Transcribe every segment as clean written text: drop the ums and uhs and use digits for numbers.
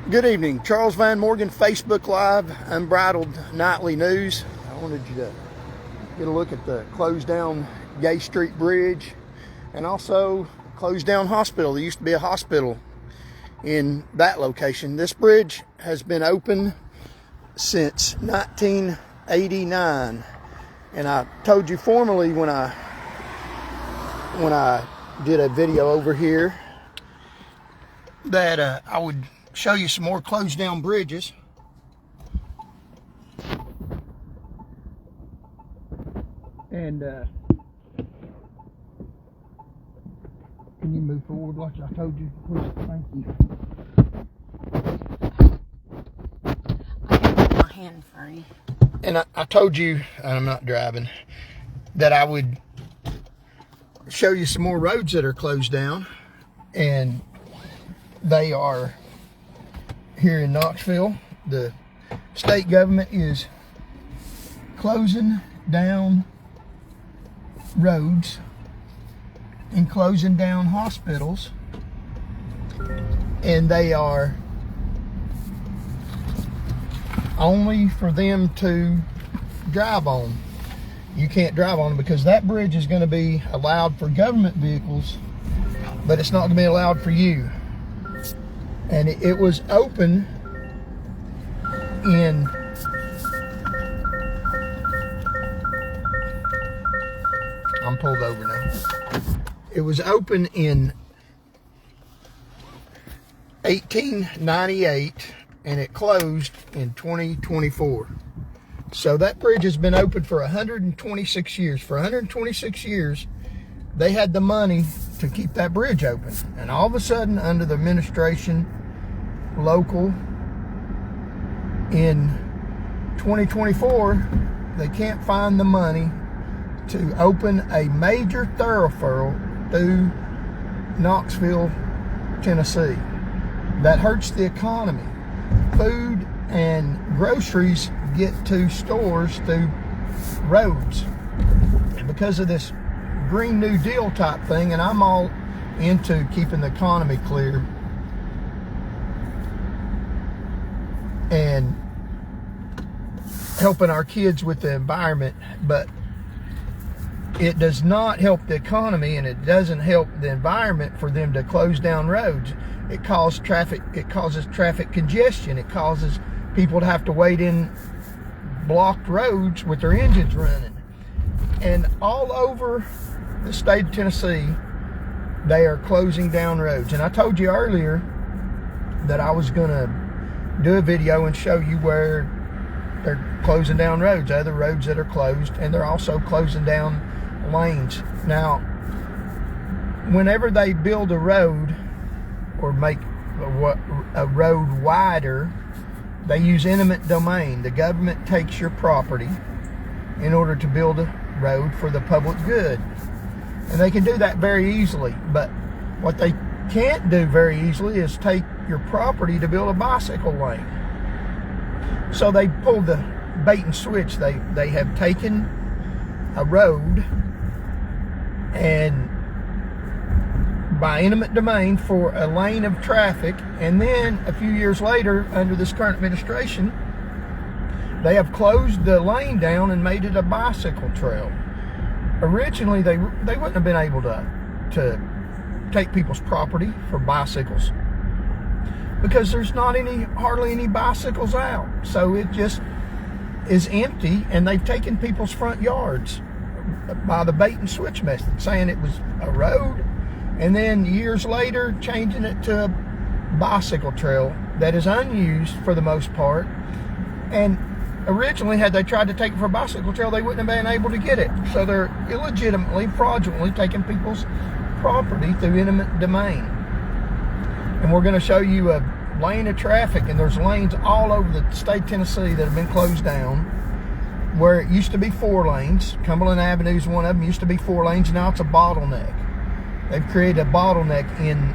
Good evening, Charles Van Morgan, Facebook Live, Unbridled Nightly News. I wanted you to get a look at the closed down Gay Street Bridge and also closed down hospital. There used to be a hospital in that location. This bridge has been open since 1989, and I told you formerly when I did a video over here that I would show you some more closed down bridges. And can you move forward like I told you? Please, thank you. I have my hand free. And I told you, and I'm not driving, that I would show you some more roads that are closed down, and they are here in Knoxville. The state government is closing down roads and closing down hospitals, and they are only for them to drive on. You can't drive on them because that bridge is going to be allowed for government vehicles, but it's not going to be allowed for you. And it was open in I'm pulled over now. It was open in 1898 and it closed in 2024. So that bridge has been open for 126 years. For 126 years, they had the money to keep that bridge open. And all of a sudden, under the administration, local, in 2024, they can't find the money to open a major thoroughfare through Knoxville, Tennessee. That hurts the economy. Food and groceries get to stores through roads. And because of this Green New Deal type thing, and I'm all into keeping the economy clear and helping our kids with the environment, but it does not help the economy and it doesn't help the environment for them to close down roads. It causes traffic congestion. It causes people to have to wait in blocked roads with their engines running. And all over the state of Tennessee, they are closing down roads. And I told you earlier that I was going to do a video and show you where they're closing down roads, other roads that are closed, and they're also closing down lanes. Now, whenever they build a road or make a road wider, they use eminent domain. The government takes your property in order to build a road for the public good. And they can do that very easily. But what they can't do very easily is take your property to build a bicycle lane. So they pulled the bait and switch. They have taken a road and by eminent domain for a lane of traffic, and then a few years later, under this current administration, they have closed the lane down and made it a bicycle trail. Originally, they wouldn't have been able to take people's property for bicycles because there's not hardly any bicycles out. So it just is empty, and they've taken people's front yards by the bait and switch method, saying it was a road, and then years later changing it to a bicycle trail that is unused for the most part. And originally, had they tried to take it for a bicycle trail, they wouldn't have been able to get it. So they're illegitimately, fraudulently taking people's property through eminent domain. And we're going to show you a lane of traffic, and there's lanes all over the state of Tennessee that have been closed down, where it used to be 4 lanes. Cumberland Avenue is one of them. Used to be 4 lanes, now it's a bottleneck. They've created a bottleneck in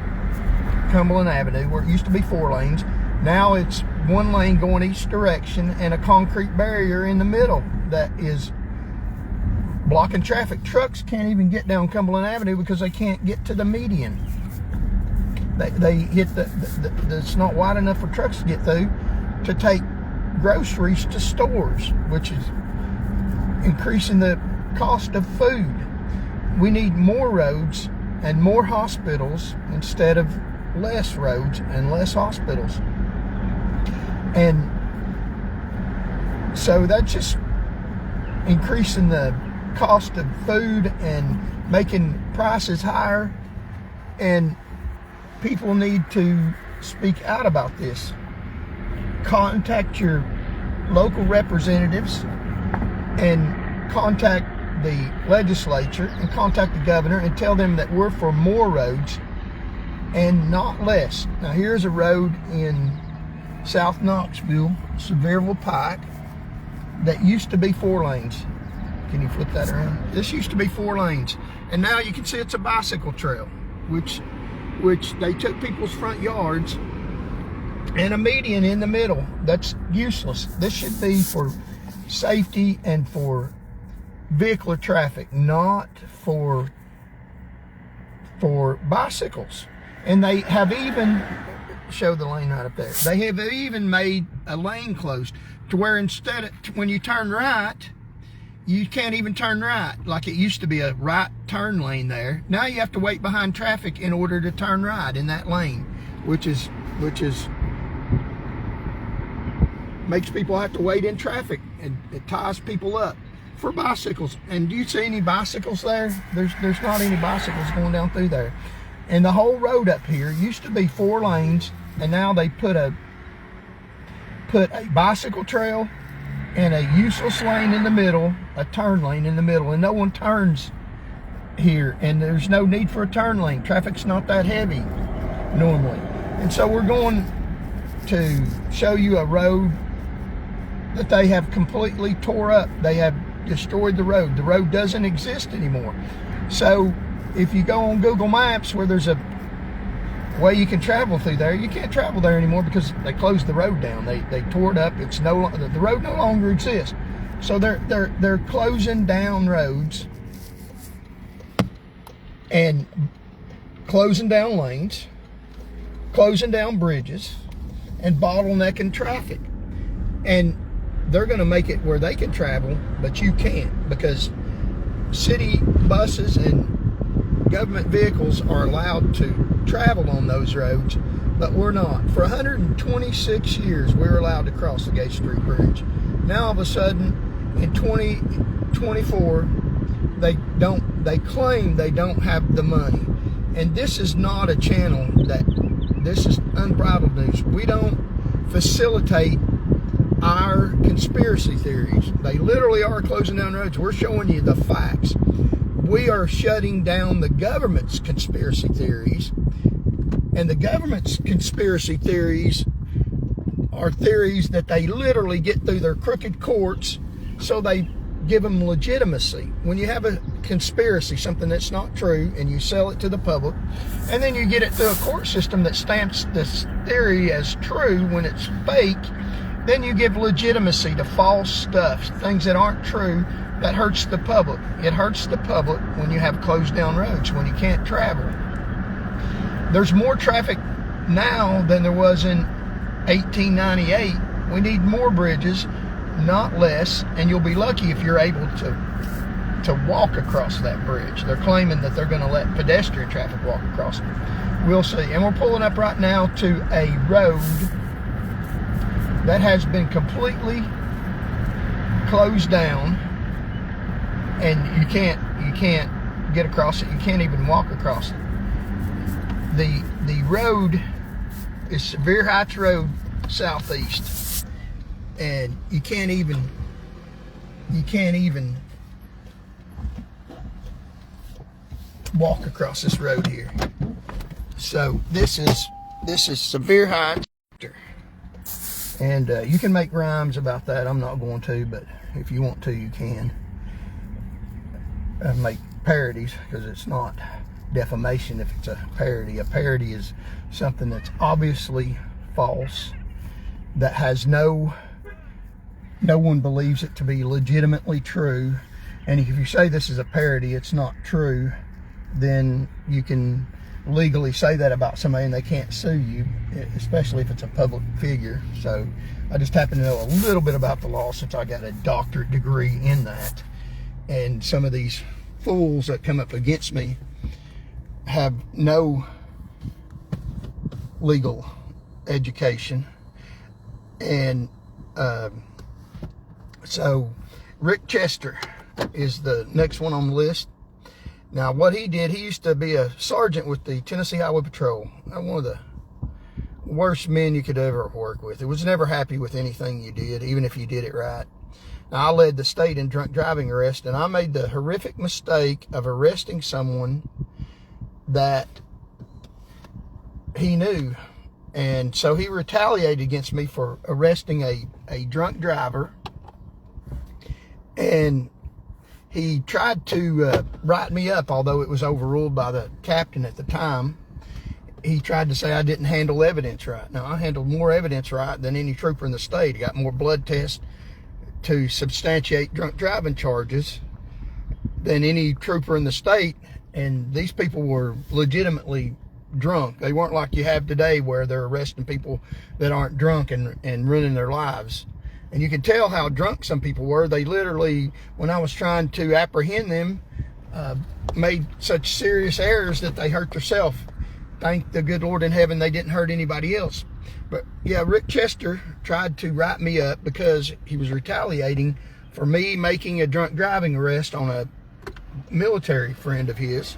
Cumberland Avenue where it used to be 4 lanes. Now it's 1 lane going each direction and a concrete barrier in the middle that is blocking traffic. Trucks can't even get down Cumberland Avenue because they can't get to the median. They hit it's not wide enough for trucks to get through to take groceries to stores, which is increasing the cost of food. We need more roads and more hospitals instead of less roads and less hospitals. And so that's just increasing the cost of food and making prices higher. And people need to speak out about this. Contact your local representatives and contact the legislature and contact the governor and tell them that we're for more roads and not less. Now here's a road in South Knoxville, Sevierville Pike, that used to be 4 lanes. Can you flip that around? This used to be 4 lanes, and now you can see it's a bicycle trail, which they took people's front yards, and a median in the middle. That's useless. This should be for safety and for vehicular traffic, not for bicycles. And they have even, show the lane right up there, they have even made a lane closed to where instead of, when you turn right, you can't even turn right like it used to be a right turn lane there. Now you have to wait behind traffic in order to turn right in that lane, which is makes people have to wait in traffic, and it ties people up for bicycles. And do you see any bicycles there? There's not any bicycles going down through there. And the whole road up here used to be 4 lanes, and now they put a bicycle trail and a useless lane in the middle, a turn lane in the middle, and no one turns here, and there's no need for a turn lane. Traffic's not that heavy normally. And so we're going to show you a road that they have completely tore up. They have destroyed the road. The road doesn't exist anymore. So if you go on Google Maps where there's a way you can travel through there, you can't travel there anymore because they closed the road down. They tore it up. It's the road no longer exists. So they're closing down roads and closing down lanes, closing down bridges, and bottlenecking traffic. And they're going to make it where they can travel, but you can't, because city buses and government vehicles are allowed to travel on those roads, but we're not. For 126 years, we were allowed to cross the Gay Street Bridge. Now, all of a sudden, in 2024, they claim they don't have the money. And this is not a channel this is unbridled news. We don't facilitate our conspiracy theories. They literally are closing down roads. We're showing you the facts. We are shutting down the government's conspiracy theories. And the government's conspiracy theories are theories that they literally get through their crooked courts, so they give them legitimacy. When you have a conspiracy, something that's not true, and you sell it to the public, and then you get it through a court system that stamps this theory as true when it's fake, then you give legitimacy to false stuff, things that aren't true. That hurts the public. It hurts the public when you have closed down roads, when you can't travel. There's more traffic now than there was in 1898. We need more bridges, not less, and you'll be lucky if you're able to walk across that bridge. They're claiming that they're going to let pedestrian traffic walk across it. We'll see. And we're pulling up right now to a road that has been completely closed down, and you can't get across it. You can't even walk across it. The road is Sevier Heights Road Southeast, and you can't even walk across this road here. So this is Sevier Heights, and you can make rhymes about that. I'm not going to, but if you want to, you can. Make parodies, because it's not defamation if it's a parody. A parody is something that's obviously false, that has no one believes it to be legitimately true. And if you say this is a parody, it's not true, then you can legally say that about somebody and they can't sue you, especially if it's a public figure. So I just happen to know a little bit about the law since I got a doctorate degree in that. And some of these fools that come up against me have no legal education. And so Rick Chester is the next one on the list. Now, what he did, he used to be a sergeant with the Tennessee Highway Patrol. One of the worst men you could ever work with. He was never happy with anything you did, even if you did it right. Now, I led the state in drunk driving arrest, and I made the horrific mistake of arresting someone that he knew. And so he retaliated against me for arresting a drunk driver. And he tried to write me up, although it was overruled by the captain at the time. He tried to say I didn't handle evidence right. Now, I handled more evidence right than any trooper in the state. I got more blood tests to substantiate drunk driving charges than any trooper in the state. And these people were legitimately drunk. They weren't like you have today where they're arresting people that aren't drunk and ruining their lives. And you can tell how drunk some people were. They literally, when I was trying to apprehend them, made such serious errors that they hurt themselves. Thank the good Lord in heaven they didn't hurt anybody else. But yeah, Rick Chester tried to write me up because he was retaliating for me making a drunk driving arrest on a military friend of his,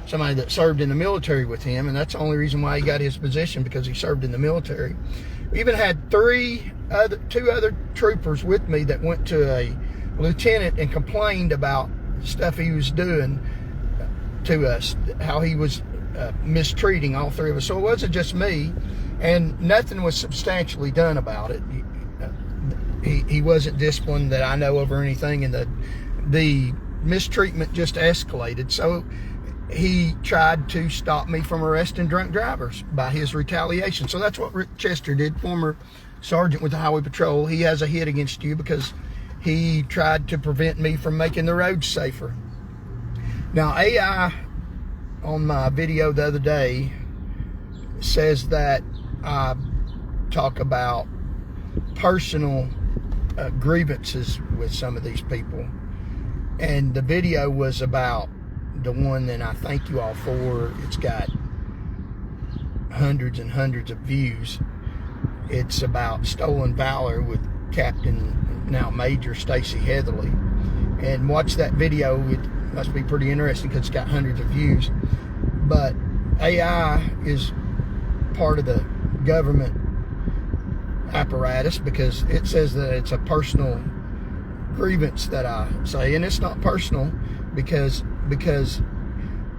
somebody that served in the military with him, and that's the only reason why he got his position, because he served in the military. We even had two other troopers with me that went to a lieutenant and complained about stuff he was doing to us, how he was mistreating all three of us. So it wasn't just me, and nothing was substantially done about it. He wasn't disciplined that I know of or anything, and the mistreatment just escalated. So he tried to stop me from arresting drunk drivers by his retaliation. So that's what Rick Chester did, former sergeant with the Highway Patrol. He has a hit against you because he tried to prevent me from making the roads safer. Now, AI on my video the other day says that I talk about personal grievances with some of these people. And the video was about the one that I thank you all for. It's got hundreds and hundreds of views. It's about stolen valor with Captain, now Major, Stacey Heatherly. And watch that video. It must be pretty interesting because it's got hundreds of views. But AI is part of the government apparatus because it says that it's a personal grievance that I say, and it's not personal because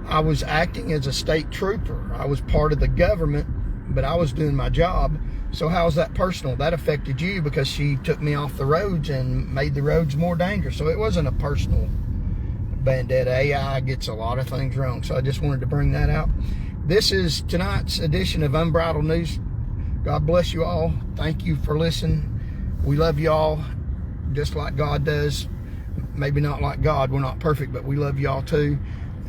I was acting as a state trooper. I was part of the government, but I was doing my job. So how's that personal? That affected you because she took me off the roads and made the roads more dangerous. So it wasn't a personal vendetta. AI gets a lot of things wrong. So I just wanted to bring that out. This is tonight's edition of Unbridled News. God bless you all. Thank you for listening. We love you all just like God does. Maybe not like God. We're not perfect, but we love you all too.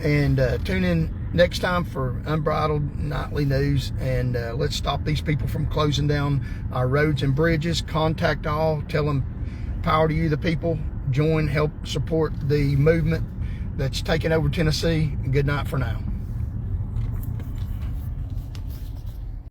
And tune in next time for Unbridled Nightly News. And let's stop these people from closing down our roads and bridges. Contact all. Tell them power to you, the people. Join, help support the movement that's taking over Tennessee. Good night for now.